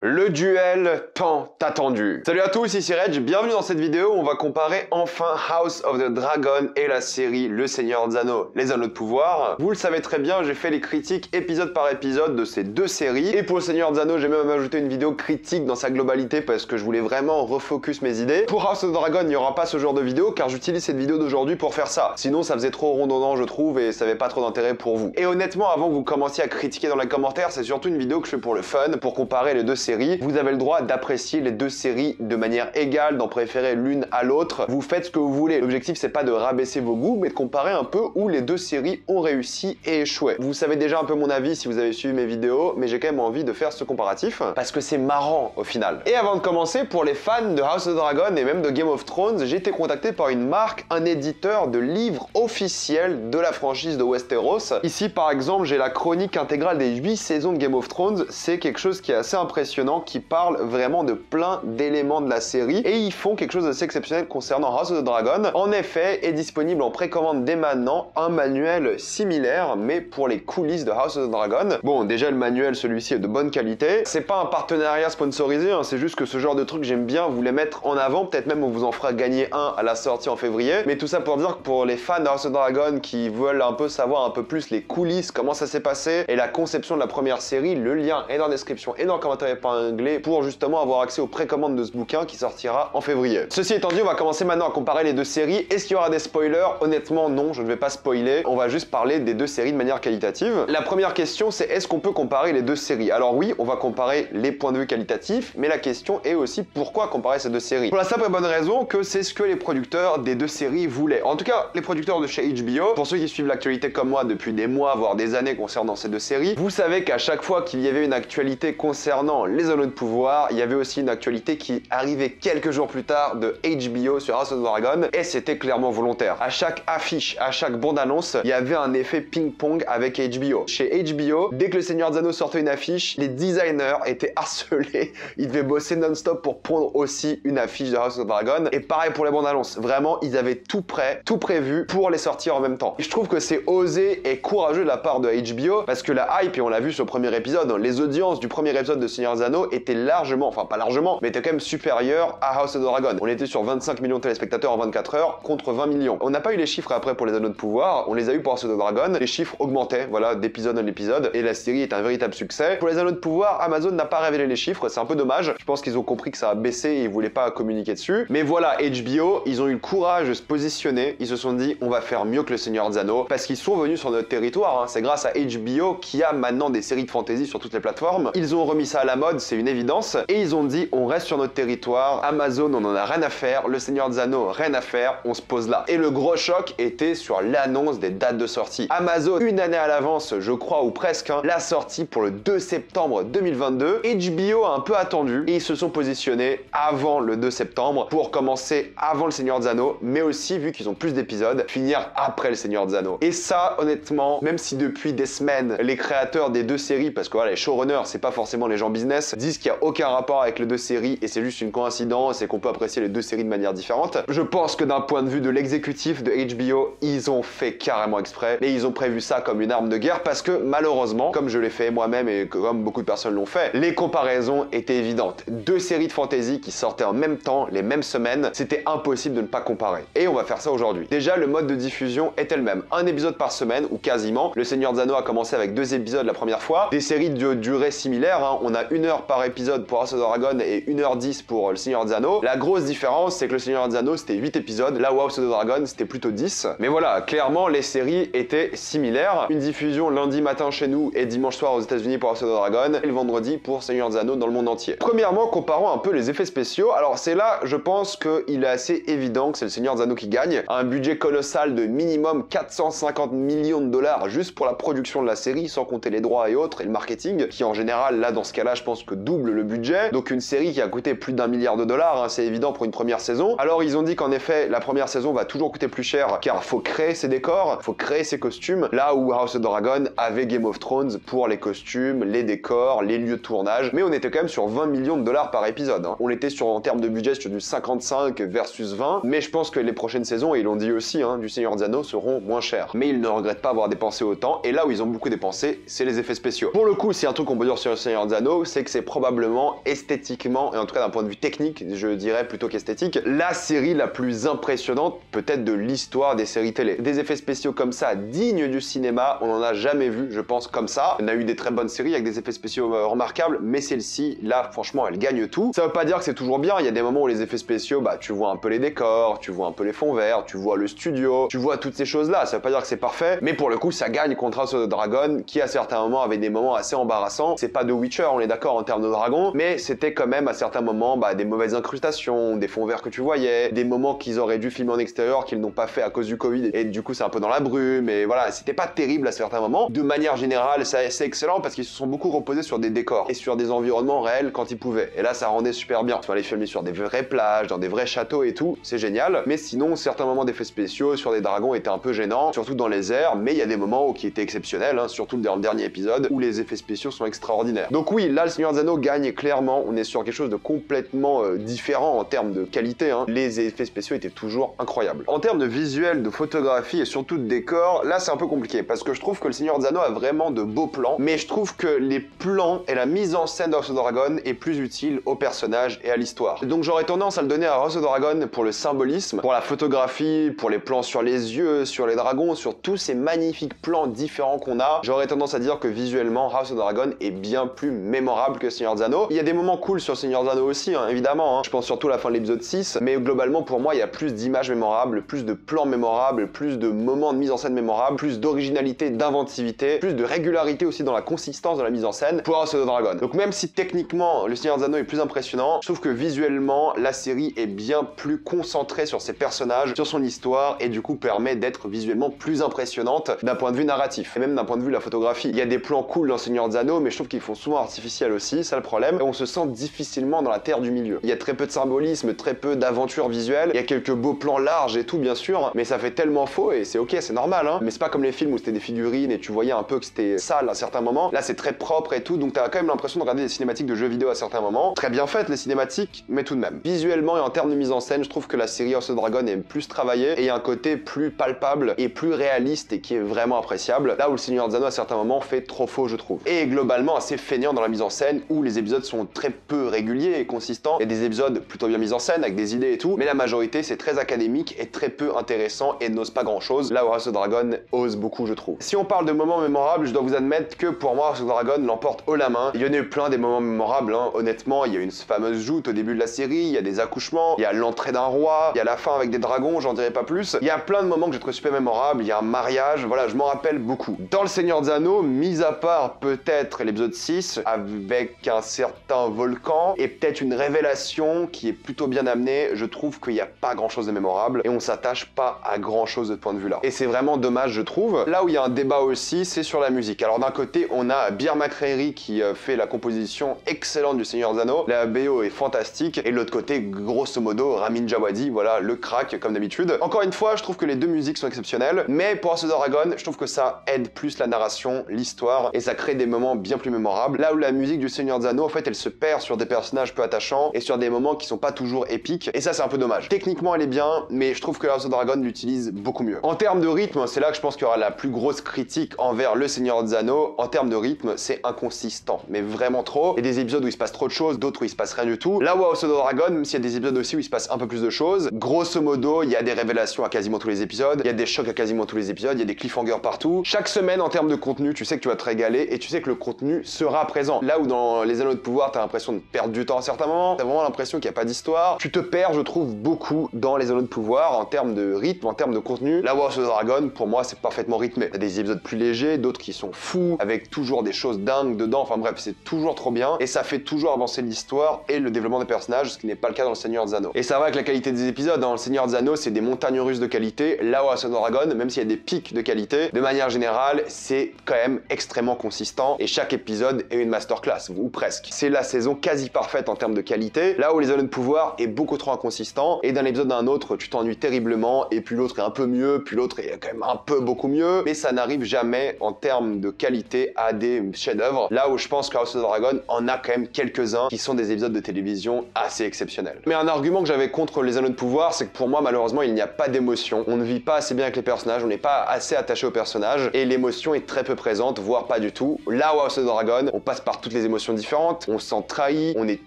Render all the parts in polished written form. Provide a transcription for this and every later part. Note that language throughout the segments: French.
Le duel tant attendu. Salut à tous, ici Reg, bienvenue dans cette vidéo où on va comparer enfin House of the Dragon et la série Le Seigneur des Anneaux, les Anneaux de Pouvoir. Vous le savez très bien, j'ai fait les critiques épisode par épisode de ces deux séries. Et pour Le Seigneur des Anneaux, j'ai même ajouté une vidéo critique dans sa globalité parce que je voulais vraiment refocus mes idées. Pour House of the Dragon, il n'y aura pas ce genre de vidéo car j'utilise cette vidéo d'aujourd'hui pour faire ça. Sinon, ça faisait trop redondant, je trouve, et ça n'avait pas trop d'intérêt pour vous. Et honnêtement, avant que vous commenciez à critiquer dans les commentaires, c'est surtout une vidéo que je fais pour le fun, pour comparer les deux séries. Vous avez le droit d'apprécier les deux séries de manière égale, d'en préférer l'une à l'autre. Vous faites ce que vous voulez. L'objectif, c'est pas de rabaisser vos goûts, mais de comparer un peu où les deux séries ont réussi et échoué. Vous savez déjà un peu mon avis si vous avez suivi mes vidéos, mais j'ai quand même envie de faire ce comparatif parce que c'est marrant au final. Et avant de commencer, pour les fans de House of the Dragon et même de Game of Thrones, j'ai été contacté par une marque, un éditeur de livres officiels de la franchise de Westeros. Ici, par exemple, j'ai la chronique intégrale des 8 saisons de Game of Thrones. C'est quelque chose qui est assez impressionnant, qui parle vraiment de plein d'éléments de la série et ils font quelque chose d'assez exceptionnel concernant House of the Dragon. En effet, est disponible en précommande dès maintenant un manuel similaire mais pour les coulisses de House of the Dragon. Bon, déjà le manuel, celui-ci est de bonne qualité. C'est pas un partenariat sponsorisé, hein, c'est juste que ce genre de truc j'aime bien vous les mettre en avant, peut-être même on vous en fera gagner un à la sortie en février. Mais tout ça pour dire que pour les fans de House of the Dragon qui veulent un peu savoir un peu plus les coulisses, comment ça s'est passé et la conception de la première série, le lien est dans la description et dans le commentaire épinglé pour justement avoir accès aux précommandes de ce bouquin qui sortira en février. Ceci étant dit, on va commencer maintenant à comparer les deux séries. Est-ce qu'il y aura des spoilers? Honnêtement, non, je ne vais pas spoiler. On va juste parler des deux séries de manière qualitative. La première question, c'est est-ce qu'on peut comparer les deux séries? Alors oui, on va comparer les points de vue qualitatifs, mais la question est aussi pourquoi comparer ces deux séries? Pour la simple et bonne raison que c'est ce que les producteurs des deux séries voulaient. En tout cas, les producteurs de chez HBO, pour ceux qui suivent l'actualité comme moi depuis des mois, voire des années concernant ces deux séries, vous savez qu'à chaque fois qu'il y avait une actualité concernant les Anneaux de Pouvoir, il y avait aussi une actualité qui arrivait quelques jours plus tard de HBO sur House of the Dragon et c'était clairement volontaire. À chaque affiche, à chaque bande-annonce, il y avait un effet ping-pong avec HBO. Chez HBO, dès que le Seigneur des Anneaux sortait une affiche, les designers étaient harcelés. Ils devaient bosser non-stop pour pondre aussi une affiche de House of the Dragon. Et pareil pour les bandes-annonces. Vraiment, ils avaient tout prêt, tout prévu pour les sortir en même temps. Et je trouve que c'est osé et courageux de la part de HBO parce que la hype, et on l'a vu sur le premier épisode, les audiences du premier épisode de Seigneur des Anneaux étaient largement, enfin pas largement, mais était quand même supérieur à House of the Dragon. On était sur 25 millions de téléspectateurs en 24 heures contre 20 millions. On n'a pas eu les chiffres après pour les Anneaux de Pouvoir, on les a eu pour House of the Dragon. Les chiffres augmentaient, voilà, d'épisode en épisode, et la série est un véritable succès. Pour les Anneaux de Pouvoir, Amazon n'a pas révélé les chiffres, c'est un peu dommage. Je pense qu'ils ont compris que ça a baissé et ils voulaient pas communiquer dessus. Mais voilà, HBO, ils ont eu le courage de se positionner. Ils se sont dit, on va faire mieux que le Seigneur des Anneaux, parce qu'ils sont venus sur notre territoire. Hein. C'est grâce à HBO qui a maintenant des séries de fantasy sur toutes les plateformes. Ils ont remis ça à la mode, c'est une évidence, et ils ont dit, on reste sur notre territoire, Amazon on en a rien à faire, le Seigneur des Anneaux rien à faire, on se pose là. Et le gros choc était sur l'annonce des dates de sortie. Amazon, une année à l'avance, je crois, ou presque, hein, la sortie pour le 2 septembre 2022. HBO a un peu attendu et ils se sont positionnés avant le 2 septembre pour commencer avant le Seigneur des Anneaux, mais aussi, vu qu'ils ont plus d'épisodes, finir après le Seigneur des Anneaux. Et ça, honnêtement, même si depuis des semaines, les créateurs des deux séries, parce que voilà, les showrunners, c'est pas forcément les gens business, disent qu'il n'y a aucun rapport avec les deux séries et c'est juste une coïncidence et qu'on peut apprécier les deux séries de manière différente. Je pense que d'un point de vue de l'exécutif de HBO, ils ont fait carrément exprès et ils ont prévu ça comme une arme de guerre parce que malheureusement, comme je l'ai fait moi-même et comme beaucoup de personnes l'ont fait, les comparaisons étaient évidentes. Deux séries de fantasy qui sortaient en même temps, les mêmes semaines, c'était impossible de ne pas comparer. Et on va faire ça aujourd'hui. Déjà, le mode de diffusion était le même. Un épisode par semaine ou quasiment. Le Seigneur des Anneaux a commencé avec 2 épisodes la première fois. Des séries de durée similaire, hein. On a 1 heure par épisode pour House of the Dragon et 1h10 pour le Seigneur des Anneaux. La grosse différence, c'est que le Seigneur des Anneaux, c'était 8 épisodes, là où House of the Dragon, c'était plutôt 10. Mais voilà, clairement, les séries étaient similaires. Une diffusion lundi matin chez nous et dimanche soir aux États-Unis pour House of the Dragon, et le vendredi pour Seigneur des Anneaux dans le monde entier. Premièrement, comparons un peu les effets spéciaux. Alors c'est là, je pense qu'il est assez évident que c'est le Seigneur des Anneaux qui gagne. Un budget colossal de minimum 450 millions de dollars juste pour la production de la série, sans compter les droits et autres, et le marketing, qui en général, là, dans ce cas-là, je pense que double le budget. Donc une série qui a coûté plus d'1 milliard de dollars, hein, c'est évident pour une première saison. Alors ils ont dit qu'en effet, la première saison va toujours coûter plus cher, car faut créer ses décors, faut créer ses costumes, là où House of the Dragon avait Game of Thrones pour les costumes, les décors, les lieux de tournage, mais on était quand même sur 20 millions de dollars par épisode. Hein. On était sur, en termes de budget, sur du 55 versus 20, mais je pense que les prochaines saisons, et ils l'ont dit aussi, hein, du Seigneur des Anneaux seront moins chères. Mais ils ne regrettent pas avoir dépensé autant, et là où ils ont beaucoup dépensé, c'est les effets spéciaux. Pour le coup, c'est un truc qu'on peut dire sur le Seigneur des Anneaux, c'est que c'est probablement esthétiquement, et en tout cas d'un point de vue technique, je dirais plutôt qu'esthétique, la série la plus impressionnante peut-être de l'histoire des séries télé. Des effets spéciaux comme ça, dignes du cinéma, on n'en a jamais vu, je pense, comme ça. On a eu des très bonnes séries avec des effets spéciaux remarquables, mais celle-ci, là, franchement, elle gagne tout. Ça veut pas dire que c'est toujours bien, il y a des moments où les effets spéciaux, bah, tu vois un peu les décors, tu vois un peu les fonds verts, tu vois le studio, tu vois toutes ces choses-là. Ça veut pas dire que c'est parfait, mais pour le coup, ça gagne contre House of the Dragon, qui à certains moments avait des moments assez embarrassants. C'est pas The Witcher, on est d'accord en termes de dragon, mais c'était quand même à certains moments bah, des mauvaises incrustations, des fonds verts que tu voyais, des moments qu'ils auraient dû filmer en extérieur qu'ils n'ont pas fait à cause du Covid, et du coup c'est un peu dans la brume, et voilà, c'était pas terrible à certains moments. De manière générale, c'est excellent parce qu'ils se sont beaucoup reposés sur des décors et sur des environnements réels quand ils pouvaient, et là ça rendait super bien. Tu vas les filmer sur des vraies plages, dans des vrais châteaux et tout, c'est génial, mais sinon certains moments d'effets spéciaux sur des dragons étaient un peu gênants, surtout dans les airs, mais il y a des moments qui étaient exceptionnels, hein, surtout dans le dernier épisode où les effets spéciaux sont extraordinaires. Donc oui, là le Seigneur des Anneaux gagne clairement, on est sur quelque chose de complètement différent en termes de qualité, hein. Les effets spéciaux étaient toujours incroyables. En termes de visuel, de photographie et surtout de décor, là c'est un peu compliqué parce que je trouve que le Seigneur des Anneaux a vraiment de beaux plans, mais je trouve que les plans et la mise en scène de House of the Dragon est plus utile aux personnages et à l'histoire. Donc j'aurais tendance à le donner à House of the Dragon pour le symbolisme, pour la photographie, pour les plans sur les yeux, sur les dragons, sur tous ces magnifiques plans différents qu'on a. J'aurais tendance à dire que visuellement House of the Dragon est bien plus mémorable que Seigneur des Anneaux. Il y a des moments cool sur Seigneur des Anneaux aussi, hein, évidemment, hein. Je pense surtout à la fin de l'épisode 6, mais globalement pour moi il y a plus d'images mémorables, plus de plans mémorables, plus de moments de mise en scène mémorables, plus d'originalité, d'inventivité, plus de régularité aussi dans la consistance de la mise en scène pour House of the Dragon. Donc même si techniquement le Seigneur des Anneaux est plus impressionnant, je trouve que visuellement la série est bien plus concentrée sur ses personnages, sur son histoire, et du coup permet d'être visuellement plus impressionnante d'un point de vue narratif, et même d'un point de vue de la photographie. Il y a des plans cool dans Seigneur des Anneaux, mais je trouve qu'ils font souvent artificiels aussi, c'est le problème, et on se sent difficilement dans la terre du milieu. Il y a très peu de symbolisme, très peu d'aventure visuelle, il y a quelques beaux plans larges et tout bien sûr, mais ça fait tellement faux, et c'est ok, c'est normal, hein. Mais c'est pas comme les films où c'était des figurines et tu voyais un peu que c'était sale à certains moments. Là c'est très propre et tout, donc t'as quand même l'impression de regarder des cinématiques de jeux vidéo à certains moments. Très bien faites les cinématiques, mais tout de même. Visuellement et en termes de mise en scène, je trouve que la série House of the Dragon est plus travaillée, et il y a un côté plus palpable et plus réaliste et qui est vraiment appréciable. Là où le Seigneur des Anneaux à certains moments fait trop faux, je trouve. Et globalement assez feignant dans la mise en scène, où les épisodes sont très peu réguliers et consistants. Il y a des épisodes plutôt bien mis en scène avec des idées et tout, mais la majorité c'est très académique et très peu intéressant et n'ose pas grand chose. Là où House of the Dragon ose beaucoup, je trouve. Si on parle de moments mémorables, je dois vous admettre que pour moi House of the Dragon l'emporte haut la main. Il y en a eu plein des moments mémorables, hein. Honnêtement, il y a une fameuse joute au début de la série, il y a des accouchements, il y a l'entrée d'un roi, il y a la fin avec des dragons, j'en dirai pas plus. Il y a plein de moments que j'ai trouvé super mémorables, il y a un mariage, voilà, je m'en rappelle beaucoup. Dans le Seigneur des Anneaux, mis à part peut-être l'épisode 6, avec un certain volcan, et peut-être une révélation qui est plutôt bien amenée, je trouve qu'il n'y a pas grand chose de mémorable, et on s'attache pas à grand chose de ce point de vue là. Et c'est vraiment dommage, je trouve. Là où il y a un débat aussi, c'est sur la musique. Alors d'un côté, on a Bear McCreary qui fait la composition excellente du Seigneur des Anneaux, la BO est fantastique, et de l'autre côté, grosso modo, Ramin Djawadi, voilà, le crack comme d'habitude. Encore une fois, je trouve que les deux musiques sont exceptionnelles, mais pour House of the Dragon, je trouve que ça aide plus la narration, l'histoire, et ça crée des moments bien plus mémorables. Là où la musique du Seigneur des Anneaux, en fait, elle se perd sur des personnages peu attachants, et sur des moments qui sont pas toujours épiques, et ça c'est un peu dommage. Techniquement elle est bien, mais je trouve que House of the Dragon l'utilise beaucoup mieux. En termes de rythme, c'est là que je pense qu'il y aura la plus grosse critique envers le Seigneur des Anneaux. En termes de rythme, c'est inconsistant, mais vraiment trop. Il y a des épisodes où il se passe trop de choses, d'autres où il se passe rien du tout. Là où House of the Dragon, même s'il y a des épisodes aussi où il se passe un peu plus de choses, grosso modo, il y a des révélations à quasiment tous les épisodes, il y a des chocs à quasiment tous les épisodes, il y a des cliffhangers partout. Chaque semaine, en termes de contenu, tu sais que tu vas te régaler et tu sais que le contenu sera présent. Là où dans les Anneaux de pouvoir, t'as l'impression de perdre du temps à certains moments, t'as vraiment l'impression qu'il n'y a pas d'histoire. Tu te perds, je trouve, beaucoup dans les Anneaux de pouvoir en termes de rythme, en termes de contenu. Là où House of the Dragon, pour moi, c'est parfaitement rythmé. T'as des épisodes plus légers, d'autres qui sont fous, avec toujours des choses dingues dedans. Enfin bref, c'est toujours trop bien et ça fait toujours avancer l'histoire et le développement des personnages, ce qui n'est pas le cas dans le Seigneur des Anneaux. Et ça va avec la qualité des épisodes. Dans le Seigneur des Anneaux, c'est des montagnes russes de qualité. Là où House of the Dragon, même s'il y a des pics de qualité, de manière générale, c'est quand même extrêmement consistant et chaque épisode est une masterclass, ou presque. C'est la saison quasi parfaite en termes de qualité. Là où les Anneaux de pouvoir est beaucoup trop inconsistant et d'un épisode à un autre, tu t'ennuies terriblement et puis l'autre est un peu mieux, puis l'autre est quand même un peu beaucoup mieux, mais ça n'arrive jamais en termes de qualité à des chefs-d'œuvre. Là où je pense que House of the Dragon en a quand même quelques-uns qui sont des épisodes de télévision assez exceptionnels. Mais un argument que j'avais contre les Anneaux de pouvoir, c'est que pour moi, malheureusement, il n'y a pas d'émotion. On ne vit pas assez bien avec les personnages, on n'est pas assez attaché aux personnages et l'émotion est très peu présente, voire pas du tout. Là où House of the Dragon, on passe par toutes les émotions d'émotions différentes. On se sent trahi, on est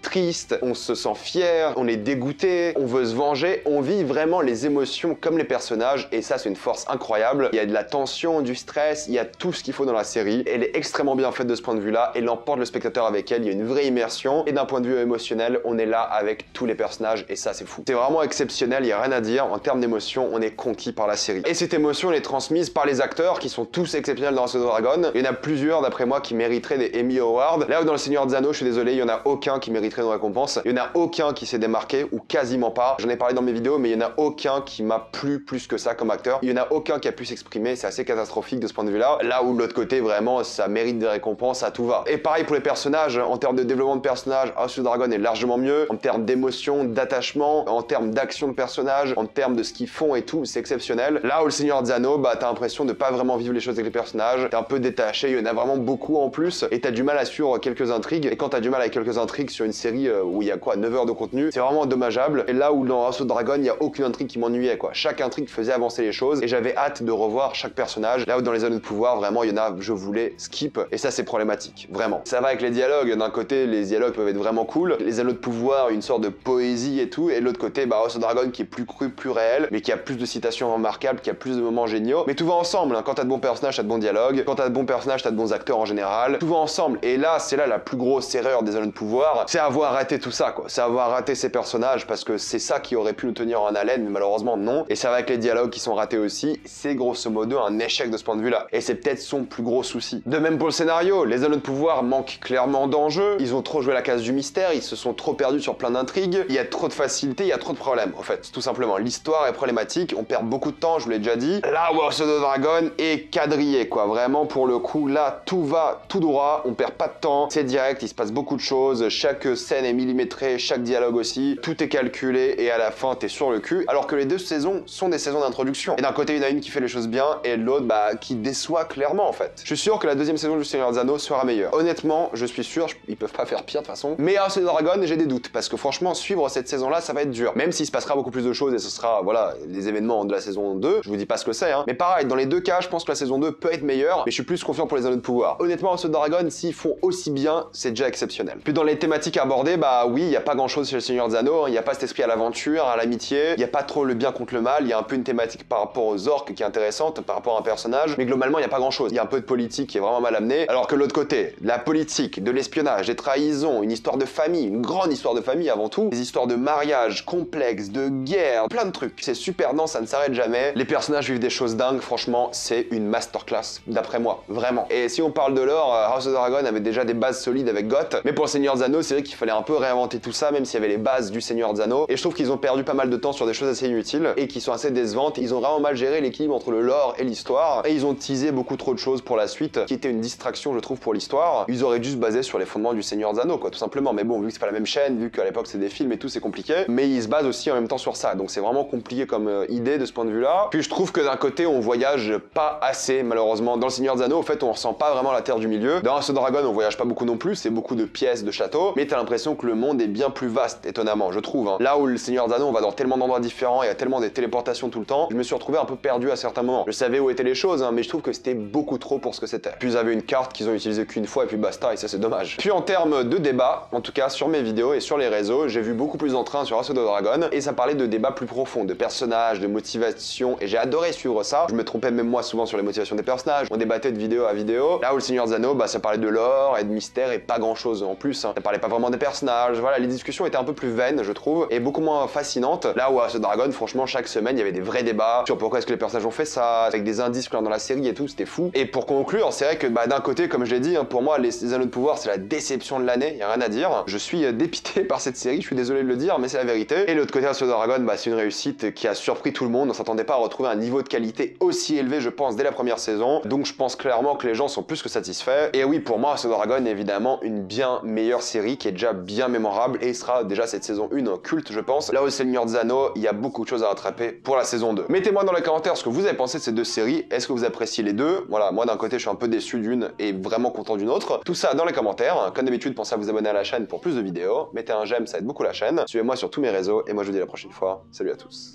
triste, on se sent fier, on est dégoûté, on veut se venger. On vit vraiment les émotions comme les personnages et ça c'est une force incroyable. Il y a de la tension, du stress, il y a tout ce qu'il faut dans la série. Elle est extrêmement bien faite de ce point de vue-là et l'emporte le spectateur avec elle. Il y a une vraie immersion et d'un point de vue émotionnel, on est là avec tous les personnages et ça c'est fou. C'est vraiment exceptionnel, il n'y a rien à dire. En termes d'émotion, on est conquis par la série. Et cette émotion, elle est transmise par les acteurs qui sont tous exceptionnels dans House of the Dragon. Il y en a plusieurs d'après moi qui mériteraient des Emmy Awards. Là où dans Le Seigneur des Anneaux, je suis désolé, il n'y en a aucun qui mériterait une récompense. Il n'y en a aucun qui s'est démarqué ou quasiment pas. J'en ai parlé dans mes vidéos, mais il n'y en a aucun qui m'a plu plus que ça comme acteur. Il n'y en a aucun qui a pu s'exprimer, c'est assez catastrophique de ce point de vue-là. Là où de l'autre côté, vraiment, ça mérite des récompenses à tout va. Et pareil pour les personnages, en termes de développement de personnages, House of the Dragon est largement mieux. En termes d'émotion, d'attachement, en termes d'action de personnages, en termes de ce qu'ils font et tout, c'est exceptionnel. Là où Le Seigneur des Anneaux, bah t'as l'impression de pas vraiment vivre les choses avec les personnages, t'es un peu détaché, il y en a vraiment beaucoup en plus, et t'as du mal à suivre quelques intrigues, et quand t'as du mal avec quelques intrigues sur une série où il y a quoi, 9 heures de contenu, c'est vraiment dommageable. Et là où dans House of the Dragon, il y a aucune intrigue qui m'ennuyait quoi. Chaque intrigue faisait avancer les choses, et j'avais hâte de revoir chaque personnage. Là où dans Les Anneaux de Pouvoir, vraiment il y en a, je voulais skip, et ça c'est problématique, vraiment. Ça va avec les dialogues, d'un côté les dialogues peuvent être vraiment cool, Les Anneaux de Pouvoir, une sorte de poésie et tout, et de l'autre côté, bah House of the Dragon qui est plus cru, plus réel, mais qui a plus de citations remarquables, qui a plus de moments géniaux. Mais tout va ensemble, hein. Quand t'as de bons personnages, t'as de bons dialogues. Quand t'as de bons personnages, t'as de bons acteurs en général. Tout va ensemble. Et là, c'est là la plus grosse erreur des Anneaux de Pouvoir, c'est avoir raté tout ça, quoi. C'est avoir raté ces personnages, parce que c'est ça qui aurait pu nous tenir en haleine, mais malheureusement non. Et ça va avec les dialogues qui sont ratés aussi. C'est grosso modo un échec de ce point de vue-là. Et c'est peut-être son plus gros souci. De même pour le scénario, les Anneaux de Pouvoir manquent clairement d'enjeux. Ils ont trop joué la case du mystère, ils se sont trop perdus sur plein d'intrigues. Il y a trop de facilité, il y a trop de problèmes, en fait, tout simplement. L'histoire est problématique, on perd beaucoup de temps, je vous l'ai déjà dit. Là, House of the Dragon est quadrillé, quoi. Vraiment, pour le coup, là, tout va tout droit, on perd pas de temps, c'est direct, il se passe beaucoup de choses, chaque scène est millimétrée, chaque dialogue aussi, tout est calculé, et à la fin, t'es sur le cul. Alors que les deux saisons sont des saisons d'introduction. Et d'un côté, il y en a une qui fait les choses bien, et l'autre, bah, qui déçoit clairement, en fait. Je suis sûr que la deuxième saison du Seigneur des Anneaux sera meilleure. Honnêtement, je suis sûr, ils peuvent pas faire pire de toute façon. Mais House of the Dragon, j'ai des doutes, parce que franchement, suivre cette saison-là, ça va être dur. Même s'il se passera beaucoup plus de choses, et ce sera, voilà, les événements de la saison 2, je vous dis pas ce que c'est, hein. Mais pareil, dans les deux cas, je pense que la saison 2 peut être meilleure, mais je suis plus confiant pour les Anneaux de Pouvoir. Honnêtement, House of the Dragon, s'ils font aussi bien, c'est déjà exceptionnel. Puis dans les thématiques abordées, bah oui, il y a pas grand-chose chez le Seigneur des Anneaux, il y a pas cet esprit à l'aventure, à l'amitié, il y a pas trop le bien contre le mal, il y a un peu une thématique par rapport aux orques qui est intéressante, par rapport à un personnage, mais globalement, il y a pas grand-chose. Il y a un peu de politique qui est vraiment mal amenée, alors que l'autre côté, la politique, de l'espionnage, des trahisons, une histoire de famille, une grande histoire de famille avant tout, des histoires de mariage complexes, de guerre, plein de trucs. C'est super dense, ça ne s'arrête jamais. Les personnages vivent des choses dingues, franchement, c'est une masterclass, d'après moi, vraiment. Et si on parle de lore, House of the Dragon avait déjà des bases solides avec Goth, mais pour le Seigneur des Anneaux, c'est vrai qu'il fallait un peu réinventer tout ça, même s'il y avait les bases du Seigneur des Anneaux. Et je trouve qu'ils ont perdu pas mal de temps sur des choses assez inutiles et qui sont assez décevantes. Ils ont vraiment mal géré l'équilibre entre le lore et l'histoire, et ils ont teasé beaucoup trop de choses pour la suite, qui était une distraction, je trouve, pour l'histoire. Ils auraient dû se baser sur les fondements du Seigneur des Anneaux, quoi, tout simplement. Mais bon, vu que c'est pas la même chaîne, vu qu'à l'époque c'est des films et tout, c'est compliqué. Mais ils se basent aussi en même temps sur ça, donc c'est vraiment compliqué comme idée de ce point de vue-là. Puis je trouve que d'un côté, on voyage pas assez, malheureusement. Dans le Seigneur des Anneaux, en fait, on ressent pas vraiment la Terre du Milieu. Dans House of the Dragon, on voyage pas beaucoup non plus, c'est beaucoup de pièces, de châteaux, mais t'as l'impression que le monde est bien plus vaste, étonnamment, je trouve, hein. Là où le Seigneur des Anneaux, on va dans tellement d'endroits différents, il y a tellement des téléportations tout le temps, je me suis retrouvé un peu perdu à certains moments. Je savais où étaient les choses, hein, mais je trouve que c'était beaucoup trop pour ce que c'était. Puis ils avaient une carte qu'ils ont utilisée qu'une fois et puis basta, et ça c'est dommage. Puis en termes de débat, en tout cas sur mes vidéos et sur les réseaux, j'ai vu beaucoup plus d'entrain sur House of the Dragon, et ça parlait de débats plus profonds, de personnages, de motivation, et j'ai adoré suivre ça. Je me trompais même moi souvent sur les motivations des personnages, on débattait de vidéo à vidéo. Là où le Seigneur des Anneaux, bah ça parlait de lore et de mystère et pas grand chose en plus, hein. Ça parlait pas vraiment des personnages, voilà, les discussions étaient un peu plus vaines, je trouve, et beaucoup moins fascinantes. Là où House of the Dragon, franchement, chaque semaine, il y avait des vrais débats sur pourquoi est-ce que les personnages ont fait ça, avec des indices dans la série et tout, c'était fou. Et pour conclure, c'est vrai que bah, d'un côté, comme je l'ai dit, hein, pour moi, les Anneaux de Pouvoir, c'est la déception de l'année, y a rien à dire. Je suis dépité par cette série, je suis désolé de le dire, mais c'est la vérité. Et l'autre côté, House of the Dragon, bah, c'est une réussite qui a surpris tout le monde. On s'attendait pas à retrouver un niveau de qualité aussi élevé, je pense, dès la première saison. Donc je pense clairement que les gens sont plus que satisfaits. Et oui, pour moi, House of the Dragon est évidemment une bien meilleure série qui est déjà bien mémorable et sera déjà cette saison 1 culte, je pense. Là où Seigneur des Anneaux, il y a beaucoup de choses à rattraper pour la saison 2. Mettez-moi dans les commentaires ce que vous avez pensé de ces deux séries. Est-ce que vous appréciez les deux? Voilà, moi d'un côté, je suis un peu déçu d'une et vraiment content d'une autre. Tout ça dans les commentaires. Comme d'habitude, pensez à vous abonner à la chaîne pour plus de vidéos. Mettez un j'aime, ça aide beaucoup la chaîne. Suivez-moi sur tous mes réseaux et moi je vous dis à la prochaine fois. Salut à tous.